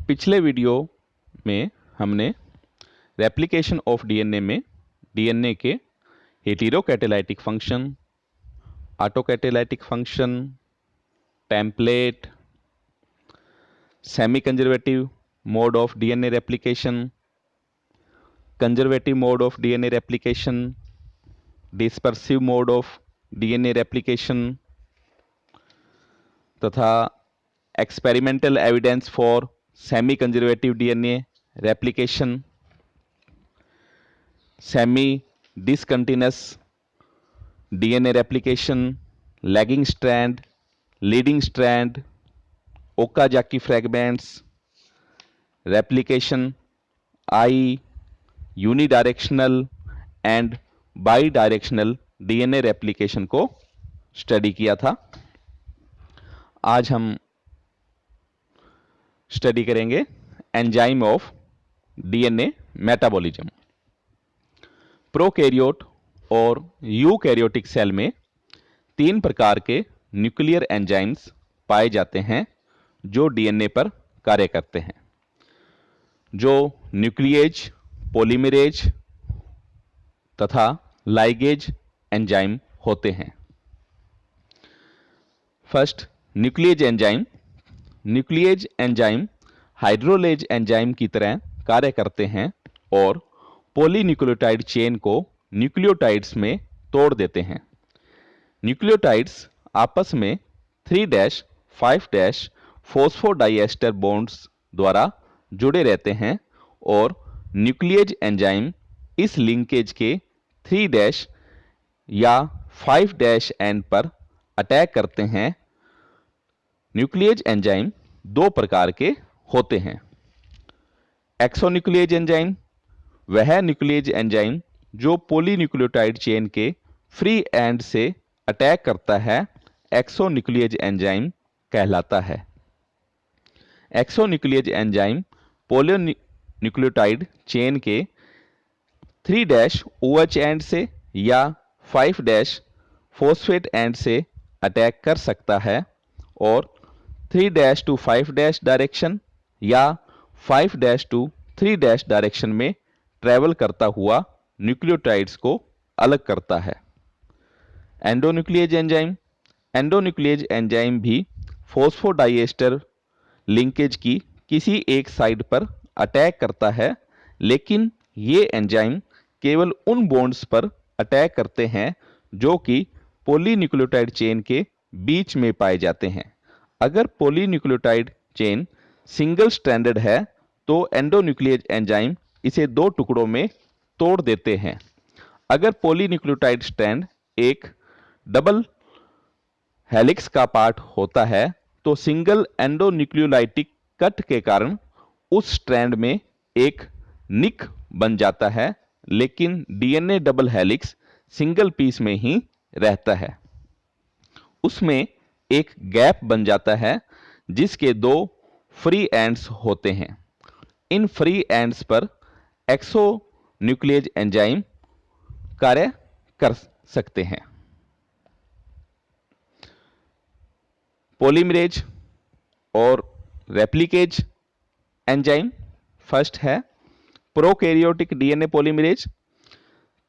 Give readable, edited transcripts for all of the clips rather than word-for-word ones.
पिछले वीडियो में हमने रेप्लिकेशन ऑफ डीएनए में डीएनए के heterocatalytic function, autocatalytic function, template, semi conservative mode of DNA replication, conservative mode of DNA replication, dispersive mode of DNA replication तथा experimental evidence for semi conservative DNA replication, semi discontinuous DNA replication, lagging strand, leading strand, Okazaki fragments, replication eye, unidirectional and bidirectional DNA replication को study किया था। आज हम study करेंगे enzyme of DNA metabolism. Prokaryote और eukaryotic cell में 3 प्रकार के न्यूक्लियर एंजाइम्स पाए जाते हैं जो डीएनए पर कार्य करते हैं, जो न्यूक्लिएज, पॉलीमरेज तथा लाइगेज एंजाइम होते हैं। First, nuclease enzyme. Nuclease enzyme hydrolase enzyme की तरह कार्य करते हैं और पॉलीन्यूक्लियोटाइड चेन को न्यूक्लियोटाइड्स में तोड़ देते हैं। न्यूक्लियोटाइड्स आपस में 3-5- फॉस्फोडाइएस्टर बॉन्ड्स द्वारा जुड़े रहते हैं और न्यूक्लिएज एंजाइम इस लिंकेज के 3- या 5- एंड पर अटैक करते हैं। न्यूक्लिएज एंजाइम 2 प्रकार के होते हैं। एक्सोन्यूक्लिएज एंजाइम वह न्यूक्लिएज एंजाइम जो पॉलीन्यूक्लियोटाइड चेन के फ्री एंड से अटैक करता है, एक्सोन्यूक्लिएज एंजाइम कहलाता है। एक्सोन्यूक्लिएज एंजाइम पॉलीन्यूक्लियोटाइड चेन के 3- OH एंड से या 5- फॉस्फेट एंड से अटैक कर सकता है और 3- to 5- डायरेक्शन या 5- to 3- डायरेक्शन में ट्रेवल करता हुआ न्यूक्लियोटाइड्स को अलग करता है। Endonuclease enzyme. एंडोन्यूक्लिएज एंजाइम भी फॉस्फोडाइएस्टर लिंकेज की किसी एक साइड पर अटैक करता है, लेकिन ये एंजाइम केवल उन बॉन्ड्स पर अटैक करते हैं जो कि पॉलीन्यूक्लियोटाइड चेन के बीच में पाए जाते हैं। अगर पॉलीन्यूक्लियोटाइड चेन सिंगल स्ट्रैंडेड है तो एंडोन्यूक्लिएज एंजाइम इसे 2 टुकड़ों में तोड़ देते हैं। अगर पॉलीन्यूक्लियोटाइड स्ट्रैंड एक डबल हेलिक्स का पार्ट होता है तो सिंगल एंडोन्यूक्लियोलाइटिक कट के कारण उस स्ट्रैंड में एक निक बन जाता है, लेकिन DNA double helix single piece में ही रहता है। उसमें एक गैप बन जाता है जिसके 2 फ्री एंड्स होते हैं। इन फ्री एंड्स पर एक्सोन्यूक्लिएज एंजाइम कार्य कर सकते हैं। पॉलीमरेज और रेप्लिकेज एंजाइम। फर्स्ट है प्रोकैरियोटिक डीएनए पॉलीमरेज।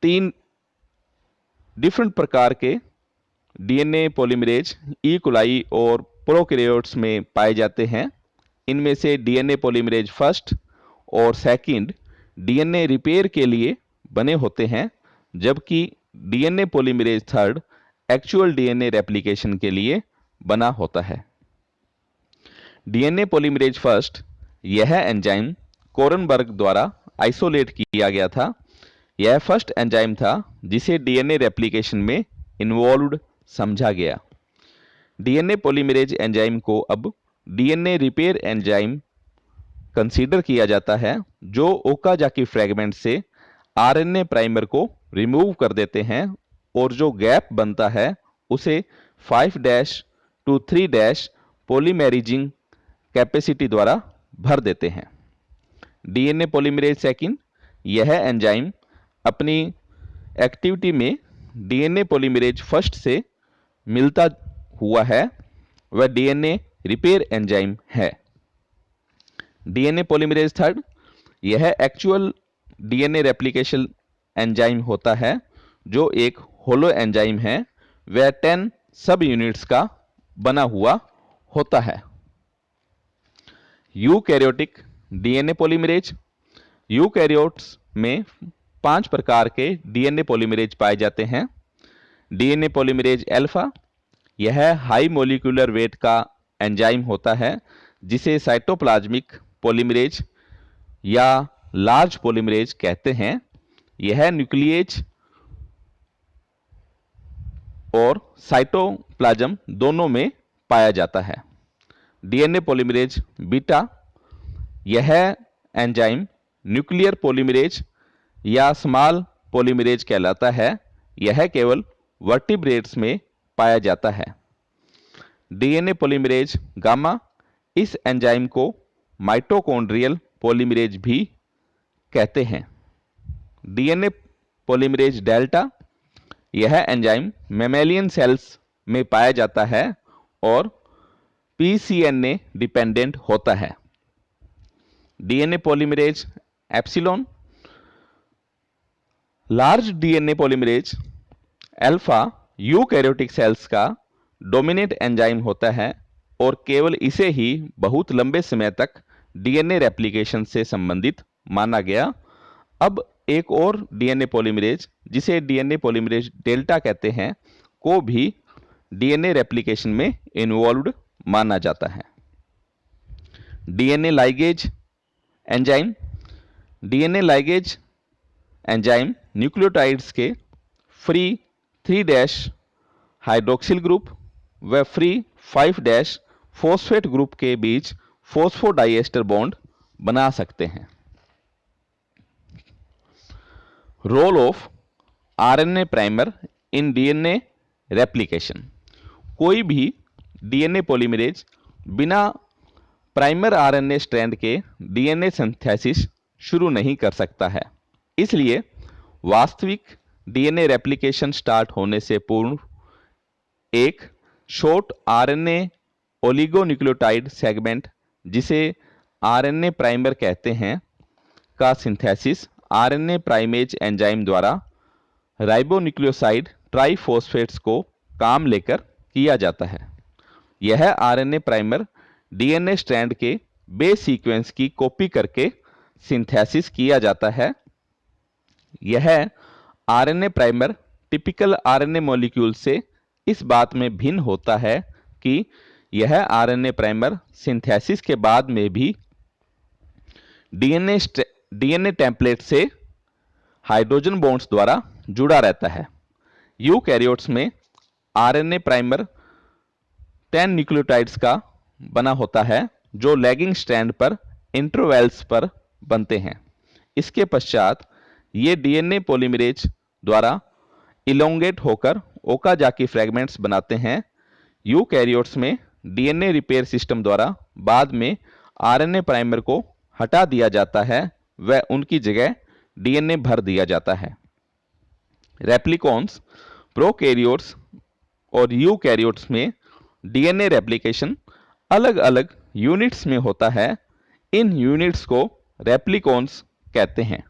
3 डिफरेंट प्रकार के डीएनए पॉलीमरेज ई कोलाई और प्रोकैरियोट्स में पाए जाते हैं। इनमें से डीएनए पॉलीमरेज फर्स्ट और सेकंड डीएनए रिपेयर के लिए बने होते हैं, जबकि DNA polymerase third actual DNA replication के लिए बना होता है। डीएनए पॉलीमरेज फर्स्ट यह एंजाइम कोरनबर्ग द्वारा आइसोलेट किया गया था। यह फर्स्ट एंजाइम था जिसे डीएनए रेप्लिकेशन में इन्वॉल्व्ड समझा गया। डीएनए पॉलीमरेज एंजाइम को अब डीएनए रिपेयर एंजाइम कंसीडर किया जाता है, जो ओकाजाकी फ्रैगमेंट से आरएनए प्राइमर को रिमूव कर देते हैं और जो गैप बनता है उसे 5- to 3- पॉलीमेरेजिंग कैपेसिटी द्वारा भर देते हैं। डीएनए पॉलीमरेज सेकंड यह एंजाइम अपनी एक्टिविटी में डीएनए पॉलीमरेज फर्स्ट से मिलता हुआ है, वह डीएनए रिपेयर एंजाइम है। डीएनए पॉलीमरेज थर्ड, यह एक्चुअल डीएनए रेप्लिकेशन एंजाइम होता है जो एक होलो एंजाइम है, वह 10 सब यूनिट्स का बना हुआ होता है। यूकैरियोटिक डीएनए पॉलीमरेज, यूकैरियोट्स में 5 प्रकार के डीएनए पॉलीमरेज पाए जाते हैं। डीएनए पॉलीमरेज अल्फा, यह हाई मोलिकुलर वेट का एंजाइम होता है जिसे साइटोप्लाज्मिक पॉलीमरेज या लार्ज पॉलीमरेज कहते हैं। यह न्यूक्लिएज और साइटोप्लाज्म दोनों में पाया जाता है। डीएनए पॉलीमरेज बीटा, यह एंजाइम न्यूक्लियर पॉलीमरेज या स्मॉल पॉलीमरेज कहलाता है। यह केवल वर्टिब्रेट्स में पाया जाता है। डीएनए पॉलीमरेज गामा, इस एंजाइम को माइटोकॉन्ड्रियल पॉलीमरेज भी कहते हैं। डीएनए पॉलीमरेज डेल्टा, यह एंजाइम मैमेलियन सेल्स में पाया जाता है और पीसीएनए डिपेंडेंट होता है। DNA polymerase epsilon, large DNA polymerase alpha eukaryotic cells का डोमिनेट एंजाइम होता है और केवल इसे ही बहुत लंबे समय तक डीएनए रेप्लिकेशन से संबंधित माना गया। अब एक और डीएनए पॉलीमरेज, जिसे डीएनए पॉलीमरेज डेल्टा कहते हैं, को भी डीएनए रेप्लिकेशन में इन्वॉल्व्ड माना जाता है। DNA ligase enzyme, DNA ligase enzyme nucleotides के फ्री 3' हाइड्रोक्सिल ग्रुप व फ्री 5' फॉस्फेट ग्रुप के बीच फॉस्फोडाइएस्टर बॉन्ड बना सकते हैं। Role of RNA primer in DNA replication, कोई भी डीएनए पॉलीमरेज बिना प्राइमर आरएनए स्ट्रैंड के डीएनए सिंथेसिस शुरू नहीं कर सकता है। इसलिए वास्तविक डीएनए रेप्लिकेशन स्टार्ट होने से पूर्व एक शॉर्ट आरएनए ओलिगोन्यूक्लियोटाइड सेगमेंट, जिसे आरएनए प्राइमर कहते हैं, का सिंथेसिस आरएनए प्राइमेज एंजाइम द्वारा राइबोन्यूक्लियोसाइड ट्राइफॉस्फेट्स को काम लेकर किया जाता है। यह आरएनए प्राइमर डीएनए स्ट्रैंड के बेस सीक्वेंस की कॉपी करके सिंथेसिस किया जाता है। यह RNA primer typical RNA molecule से इस बात में भिन्न होता है कि यह आरएनए प्राइमर सिंथेसिस के बाद में भी डीएनए टेम्पलेट से हाइड्रोजन बॉन्ड्स द्वारा जुड़ा रहता है। यूकैरियोट्स में आरएनए प्राइमर 10 न्यूक्लियोटाइड्स का बना होता है जो लैगिंग स्ट्रैंड पर इंटरवैल्स पर बनते हैं। इसके पश्चात ये डीएनए पॉलीमरेज द्वारा इलोंगेट होकर ओकाजाकी फ्रैगमेंट्स बनाते हैं। यूकैरियोट्स में डीएनए रिपेयर सिस्टम द्वारा बाद में आरएनए प्राइमर को हटा दिया जाता है व उनकी जगह डीएनए भर दिया जाता है। रेप्लिकॉन्स, प्रोकैरियोट्स और यूकैरियोट्स में डीएनए रेप्लिकेशन अलग अलग यूनिट्स में होता है। इन यूनिट्स को रेप्लिकॉन्स कहते हैं।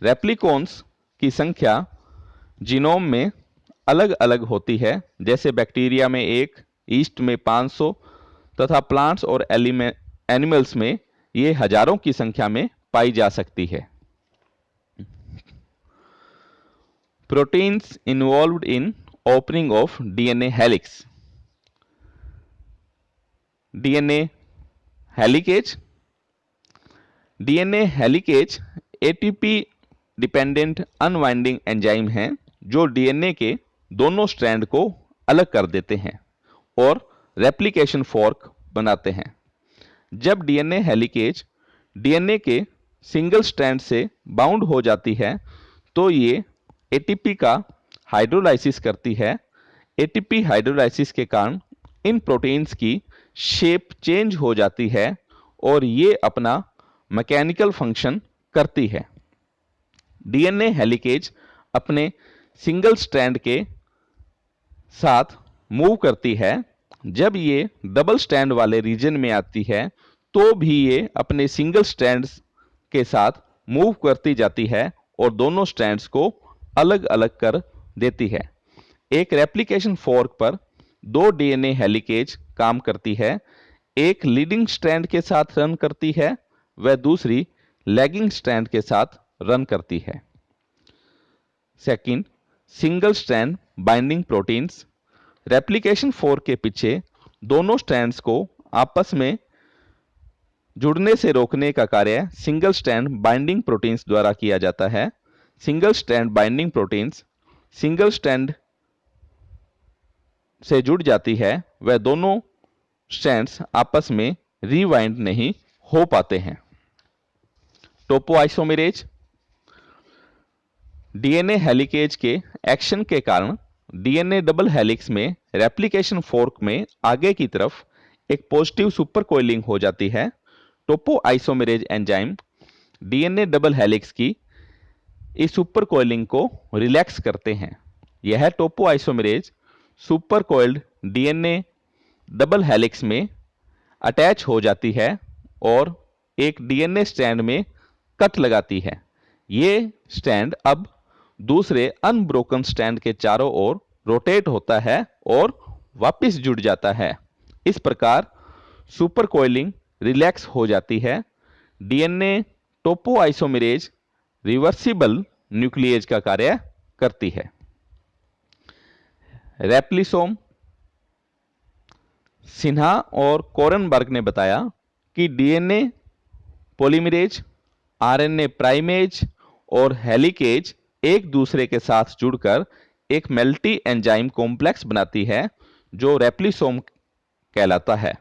रेप्लिकॉन्स की संख्या जीनोम में अलग अलग होती है, जैसे बैक्टीरिया में 1, ईस्ट में 500 तथा प्लांट्स और एनिमल्स में ये हजारों की संख्या में पाई जा सकती है। Proteins involved in opening of DNA helix, DNA helicase. DNA helicase ATP dependent unwinding enzyme हैं जो डीएनए के दोनों स्ट्रैंड को अलग कर देते हैं और रेप्लिकेशन फॉर्क बनाते हैं। जब डीएनए हेलिकेज डीएनए के सिंगल स्ट्रैंड से बाउंड हो जाती है तो ये एटीपी का हाइड्रोलाइसिस करती है। एटीपी हाइड्रोलाइसिस के कारण इन प्रोटीन्स की शेप चेंज हो जाती है और ये अपना मैकेनिकल फंक्शन करती है। डीएनए हेलिकेज अपने सिंगल स्ट्रैंड के साथ मूव करती है। जब ये डबल स्ट्रैंड वाले रीजन में आती है तो भी ये अपने सिंगल स्ट्रैंड्स के साथ मूव करती जाती है और दोनों स्ट्रैंड्स को अलग अलग कर देती है। एक रेप्लिकेशन फोर्क पर दो डीएनए हेलिकेज काम करती है, एक लीडिंग स्ट्रैंड के साथ रन करती है वह दूसरी लैगिंग स्ट्रैंड के साथ रन करती है। Second, single strand binding proteins. Replication fork के पीछे दोनों स्ट्रैंड्स को आपस में जुड़ने से रोकने का कार्य सिंगल स्ट्रैंड बाइंडिंग प्रोटीन्स द्वारा किया जाता है। Single strand binding proteins single strand से जुड़ जाती है वह दोनों स्ट्रैंड्स आपस में रीवाइंड नहीं हो पाते हैं। टोपोआइसोमेरेज। डीएनए हेलिकेज के एक्शन के कारण डीएनए डबल हेलिक्स में रेप्लिकेशन फोर्क में आगे की तरफ एक पॉजिटिव सुपर कोइलिंग हो जाती है। Topoisomerase enzyme DNA double helix की इस सुपर कोइलिंग को रिलैक्स करते हैं। यह topoisomerase super coiled DNA double helix में अटैच हो जाती है और एक डीएनए स्ट्रैंड में कट लगाती है। ये स्ट्रैंड अब दूसरे अनब्रोकन स्ट्रैंड के चारों ओर रोटेट होता है और वापस जुड़ जाता है। इस प्रकार सुपर कोइलिंग रिलैक्स हो जाती है। डीएनए टोपोआइसोमेरेज रिवर्सिबल न्यूक्लिएज का कार्य करती है। रेप्लिसोम। सिन्हा और कोरनबर्ग ने बताया कि डीएनए पॉलीमरेज, आरएनए प्राइमेज और हेलिकेज एक दूसरे के साथ जुड़कर एक मल्टी एंजाइम कॉम्प्लेक्स बनाती है जो रेप्लिसोम कहलाता है,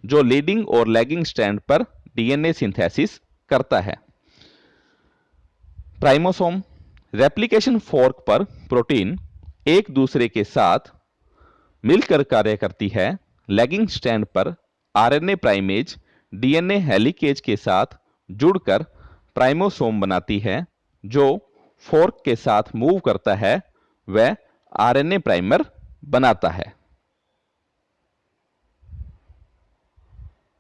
जो लीडिंग और लैगिंग स्ट्रैंड पर डीएनए सिंथेसिस करता है। प्राइमोसोम। रेप्लिकेशन फोर्क पर प्रोटीन एक दूसरे के साथ मिलकर कार्य करती है। लैगिंग स्ट्रैंड पर आरएनए प्राइमेज डीएनए हेलिकेज के साथ जुड़कर प्राइमोसोम बनाती है, जो फोर्क के साथ मूव करता है वह आरएनए प्राइमर बनाता है।